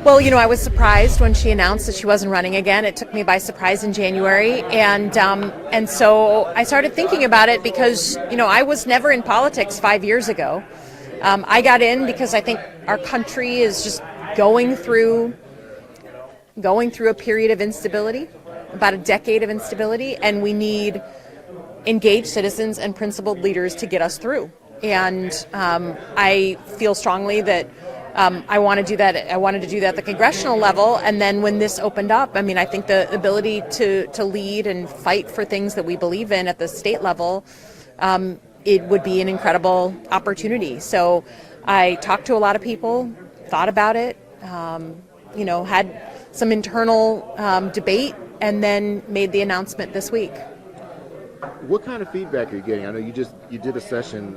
Well, I was surprised when she announced that she wasn't running again. It took me by surprise in January, and so I started thinking about it because I was never in politics 5 years ago. I got in because I think our country is just going through a period of instability, about a decade of instability, and we need engaged citizens and principled leaders to get us through. And I feel strongly that I want to do that. I wanted to do that at the congressional level, and then when this opened up, I think the ability to lead and fight for things that we believe in at the state level, it would be an incredible opportunity. So I talked to a lot of people, thought about it, had some internal debate, and then made the announcement this week. What kind of feedback are you getting? I know you did a session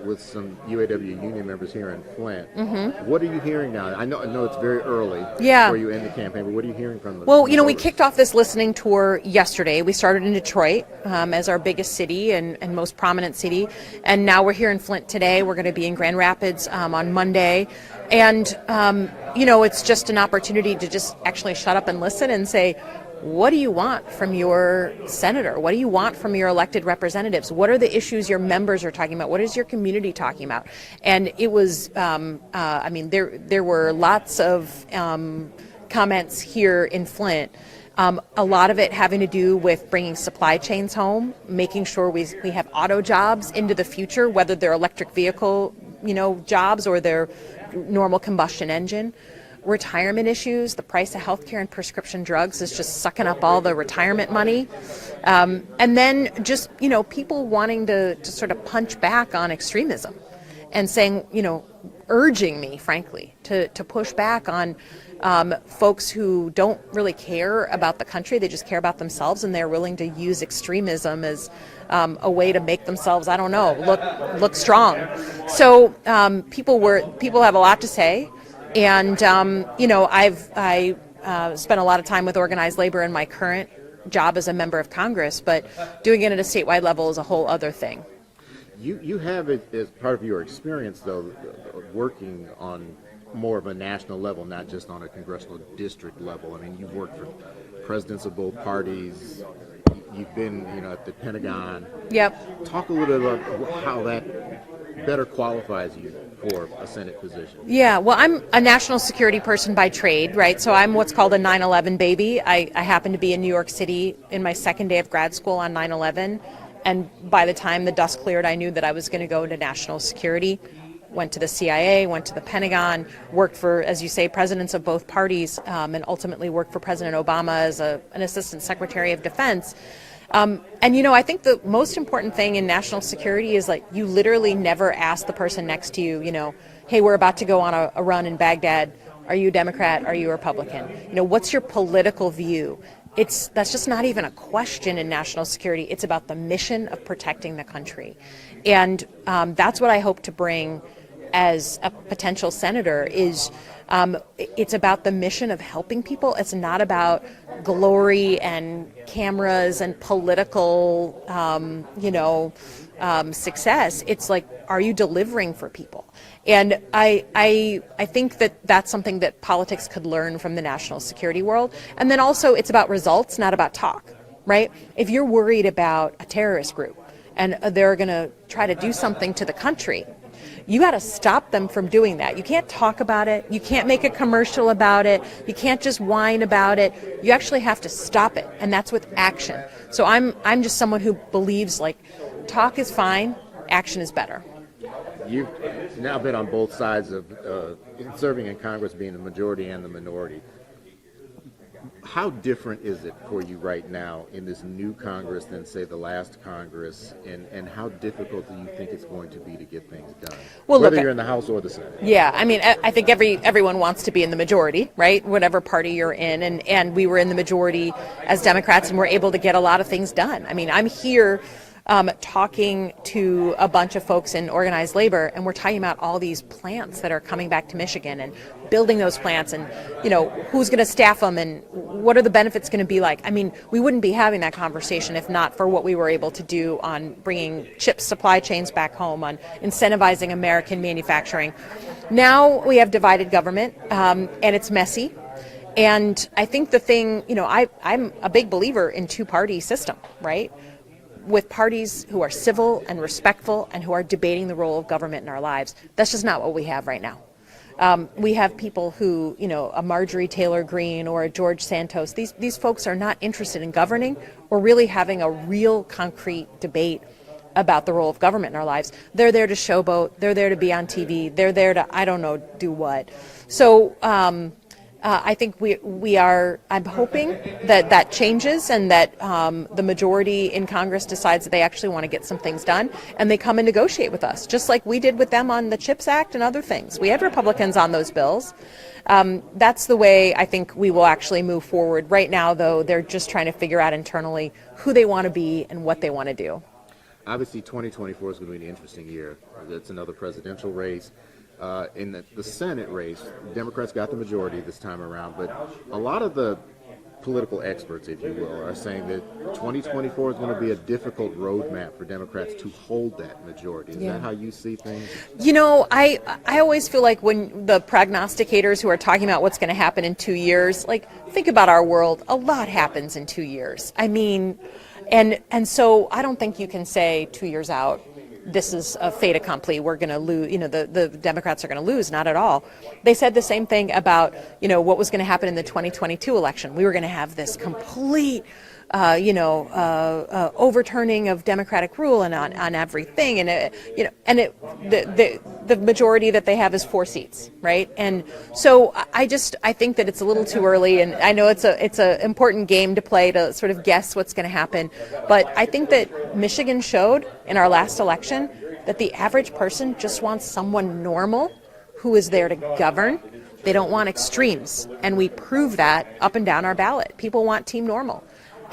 with some UAW union members here in Flint. Mm-hmm. What are you hearing now? I know it's very early for you in the campaign, but what are you hearing from them? Well, we kicked off this listening tour yesterday. We started in Detroit as our biggest city and most prominent city, and now we're here in Flint today. We're going to be in Grand Rapids on Monday, and it's just an opportunity to just actually shut up and listen and say, what do you want from your senator? What do you want from your elected representatives? What are the issues your members are talking about? What is your community talking about? And it was, there were lots of comments here in Flint. A lot of it having to do with bringing supply chains home, making sure we have auto jobs into the future, whether they're electric vehicle, jobs or they're normal combustion engine. Retirement issues, the price of healthcare and prescription drugs is just sucking up all the retirement money. And then just, people wanting to sort of punch back on extremism and saying, urging me, frankly, to push back on folks who don't really care about the country. Have just care about themselves, and they're willing to use extremism as a way to make themselves, look strong. So people have a lot to say. And, I spent a lot of time with organized labor in my current job as a member of Congress, but doing it at a statewide level is a whole other thing. You have it as part of your experience, though, working on more of a national level, not just on a congressional district level. You've worked for presidents of both parties. You've been, at the Pentagon. Yep. Talk a little bit about how that better qualifies you for a Senate position. Yeah, well, I'm a national security person by trade, right? So I'm what's called a 9/11 baby. I happen to be in New York City in my second day of grad school on 9/11, and by the time the dust cleared, I knew that I was going to go into national security. Went to the CIA, went to the Pentagon, worked for, as you say, presidents of both parties, and ultimately worked for President Obama as an assistant secretary of defense. I think the most important thing in national security is you literally never ask the person next to you, hey, we're about to go on a run in Baghdad. Are you a Democrat? Are you a Republican? What's your political view? That's just not even a question in national security. It's about the mission of protecting the country. And that's what I hope to bring as a potential senator is it's about the mission of helping people. It's not about glory and cameras and political, success. It's are you delivering for people? And I think that's something that politics could learn from the national security world. And then also it's about results, not about talk, right? If you're worried about a terrorist group and they're going to try to do something to the country, you got to stop them from doing that. You can't talk about it. You can't make a commercial about it. You can't just whine about it. You actually have to stop it, and that's with action. So I'm just someone who believes talk is fine, action is better. You've now been on both sides of serving in Congress, being the majority and the minority. How different is it for you right now in this new Congress than, say, the last Congress, and how difficult do you think it's going to be to get things done, whether you're in the House or the Senate? Yeah, I think everyone wants to be in the majority, right, whatever party you're in, and we were in the majority as Democrats, and we're able to get a lot of things done. I'm here talking to a bunch of folks in organized labor, and we're talking about all these plants that are coming back to Michigan and building those plants, and who's going to staff them and what are the benefits going to be like. I mean, we wouldn't be having that conversation if not for what we were able to do on bringing chip supply chains back home, on incentivizing American manufacturing. Now we have divided government, and it's messy. And I think the thing, I'm a big believer in two-party system, right? With parties who are civil and respectful and who are debating the role of government in our lives. That's just not what we have right now. We have people who, a Marjorie Taylor Greene or a George Santos, these folks are not interested in governing or really having a real concrete debate about the role of government in our lives. They're there to showboat. They're there to be on TV. They're there to, I don't know, do what. So I think I'm hoping that changes and that the majority in Congress decides that they actually want to get some things done and they come and negotiate with us, just like we did with them on the CHIPS Act and other things. We had Republicans on those bills. That's the way I think we will actually move forward. Right now, though, they're just trying to figure out internally who they want to be and what they want to do. Obviously, 2024 is going to be an interesting year. It's another presidential race. In the Senate race, Democrats got the majority this time around, but a lot of the political experts, if you will, are saying that 2024 is going to be a difficult roadmap for Democrats to hold that majority. Is that how you see things? I always feel like when the prognosticators who are talking about what's going to happen in 2 years, think about our world. A lot happens in 2 years. I mean, and so I don't think you can say 2 years out, this is a fait accompli, we're going to lose, the Democrats are going to lose. Not at all. They said the same thing about, what was going to happen in the 2022 election. We were going to have this complete, overturning of democratic rule and on everything. And, the majority that they have is 4 seats, right? And so I think that it's a little too early, and I know it's a important game to play to sort of guess what's going to happen. But I think that Michigan showed in our last election that the average person just wants someone normal who is there to govern. They don't want extremes, and we prove that up and down our ballot. People want team normal.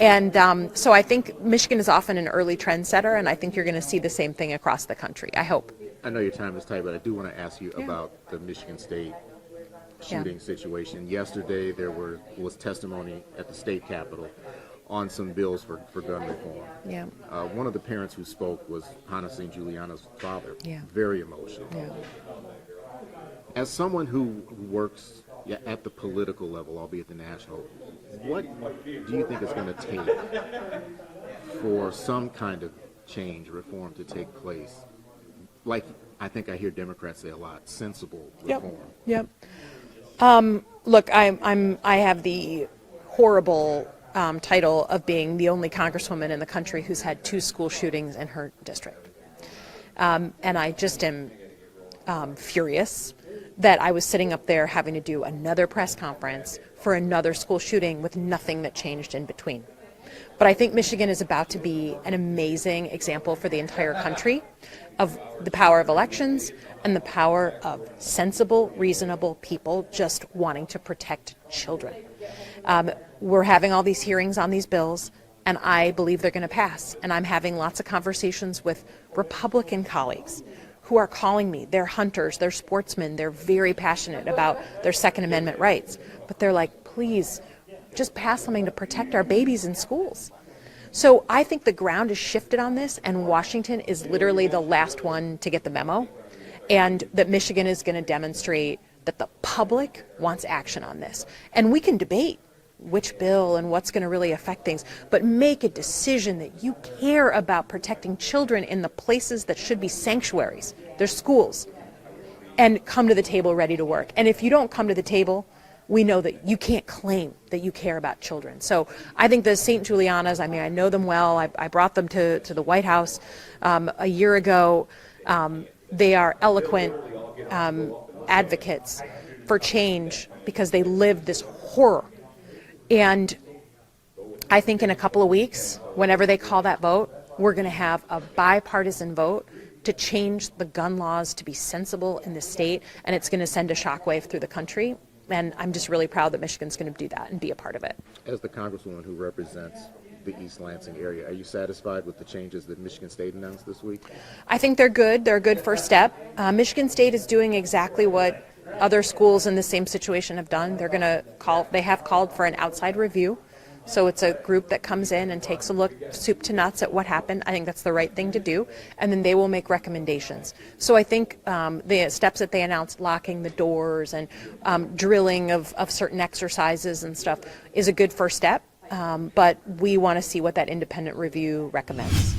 And so I think Michigan is often an early trendsetter, and I think you're going to see the same thing across the country, I hope. I know your time is tight, but I do want to ask you about the Michigan State shooting situation. Yesterday there was testimony at the state capitol on some bills for gun reform. Yeah. One of the parents who spoke was Hannah St. Juliana's father. Yeah. Very emotional. Yeah. As someone who works at the political level, albeit the national, what do you think is going to take for some kind of change, reform to take place? Like I think I hear Democrats say a lot, sensible reform. Yep. Look, I have the horrible title of being the only congresswoman in the country who's had 2 school shootings in her district, and I just am furious that I was sitting up there having to do another press conference for another school shooting with nothing that changed in between. But I think Michigan is about to be an amazing example for the entire country of the power of elections and the power of sensible, reasonable people just wanting to protect children. We're having all these hearings on these bills, and I believe they're going to pass. And I'm having lots of conversations with Republican colleagues who are calling me. They're hunters, they're sportsmen, they're very passionate about their Second Amendment rights. But they're like, please, just pass something to protect our babies in schools. So I think the ground is shifted on this, and Washington is literally the last one to get the memo, and that Michigan is going to demonstrate that the public wants action on this. And we can debate which bill and what's going to really affect things, but make a decision that you care about protecting children in the places that should be sanctuaries, their schools, and come to the table ready to work. And if you don't come to the table, we know that you can't claim that you care about children. So I think the St. Julianas, I mean, I know them well. I brought them to the White House a year ago. They are eloquent advocates for change because they lived this horror. And I think in a couple of weeks, whenever they call that vote, we're going to have a bipartisan vote to change the gun laws to be sensible in the state, and it's going to send a shockwave through the country. And I'm just really proud that Michigan's going to do that and be a part of it. As the Congresswoman who represents the East Lansing area. Are you satisfied with the changes that Michigan State announced this week? I think they're good. They're a good first step. Michigan State is doing exactly what other schools in the same situation have done. They have called for an outside review. So it's a group that comes in and takes a look, soup to nuts, at what happened. I think that's the right thing to do. And then they will make recommendations. So I think the steps that they announced, locking the doors and drilling of certain exercises and stuff, is a good first step. But we want to see what that independent review recommends.